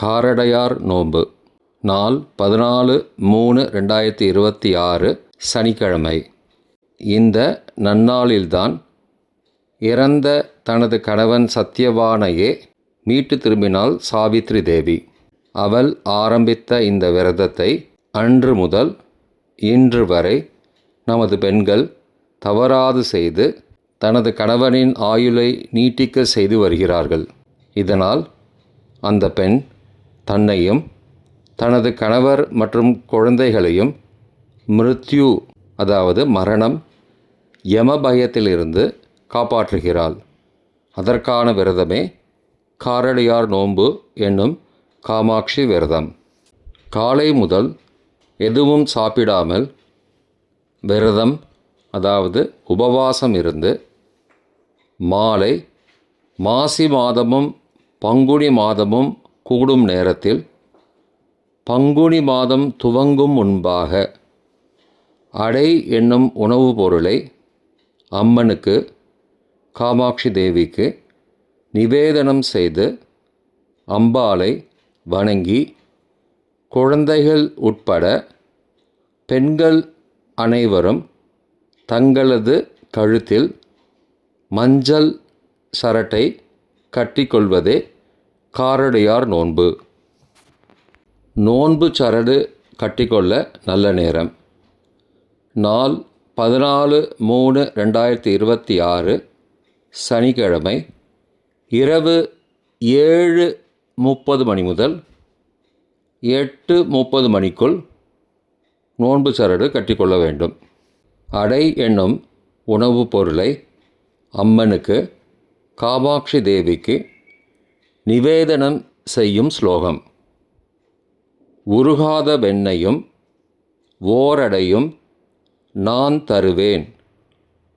காரடையார் நோன்பு. நாள் 14/3/2026 சனிக்கிழமை. இந்த நன்னாளில்தான் இறந்த தனது கணவன் சத்யவானையே மீட்டு திரும்பினாள் சாவித்ரி தேவி. அவள் ஆரம்பித்த இந்த விரதத்தை அன்று முதல் இன்று வரை நமது பெண்கள் தவறாது செய்து தனது கணவனின் ஆயுளை நீட்டிக்க செய்து வருகிறார்கள். இதனால் அந்த பெண் தன்னையும் தனது கணவர் மற்றும் குழந்தைகளையும் மிருத்யு அதாவது மரணம் யமபயத்திலிருந்து காப்பாற்றுகிறாள். அதற்கான விரதமே காரடையார் நோன்பு என்னும் காமாட்சி விரதம். காலை முதல் எதுவும் சாப்பிடாமல் விரதம் அதாவது உபவாசம் இருந்து மாலை மாசி மாதமும் பங்குனி மாதமும் கூடும் நேரத்தில் பங்குனி மாதம் துவங்கும் முன்பாக அடை என்னும் உணவுப் பொருளை அம்மனுக்கு காமாட்சி தேவிக்கு நிவேதனம் செய்து அம்பாளை வணங்கி குழந்தைகள் உட்பட பெண்கள் அனைவரும் தங்களது கழுத்தில் மஞ்சள் சரட்டை கட்டிக்கொள்வதே காரடையார் நோன்பு. நோன்பு சரடு கட்டிக்கொள்ள நல்ல நேரம் நாள் 14/3/2026 சனிக்கிழமை இரவு 7:30 மணி முதல் 8:30 மணிக்குள் நோன்பு சரடு கட்டிக்கொள்ள வேண்டும். அடை என்னும் உணவுப் பொருளை அம்மனுக்கு காமாட்சி தேவிக்கு நிவேதனம் செய்யும் ஸ்லோகம். உருகாத வெண்ணையும் ஓரடையும் நான் தருவேன்,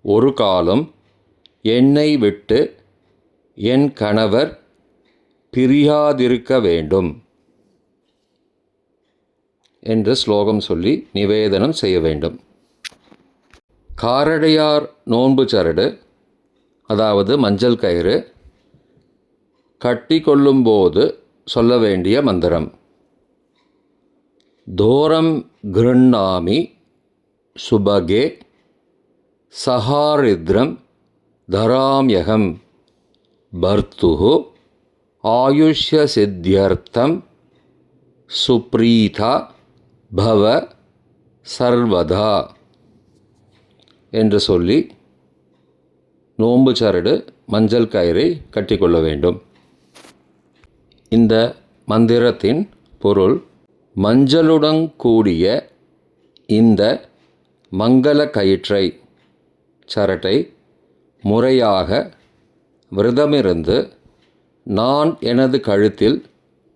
ஒரு காலம் என்னை விட்டு என் கணவர் பிரியாதிருக்க வேண்டும் என்று ஸ்லோகம் சொல்லி நிவேதனம் செய்ய வேண்டும். காரடையார் நோன்பு சரடு அதாவது மஞ்சள் கயிறு கட்டி கொள்ளும்போது சொல்ல வேண்டிய மந்திரம். தோரம் கிருண்ணாமி சுபகே சஹாரித்ரம் தராம்யகம் பர்த்துஹு ஆயுஷ்ய சித்தியர்த்தம் சுப்ரீதா பவ சர்வதா என்று சொல்லி நோன்பு சரடு மஞ்சள் கயிறை கட்டிக்கொள்ள வேண்டும். இந்த மந்திரத்தின் பொருள் மஞ்சளுடன் கூடிய இந்த மங்கள கயிற்றை சரட்டை முறையாக விரதமிருந்து நான் எனது கழுத்தில்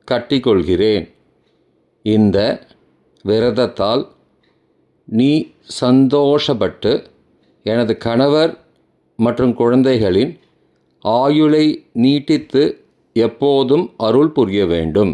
கட்டிக்கொள்கிறேன். இந்த விரதத்தால் நீ சந்தோஷப்பட்டு எனது கணவர் மற்றும் குழந்தைகளின் ஆயுளை நீட்டித்து எப்போதும் அருள் புரிய வேண்டும்.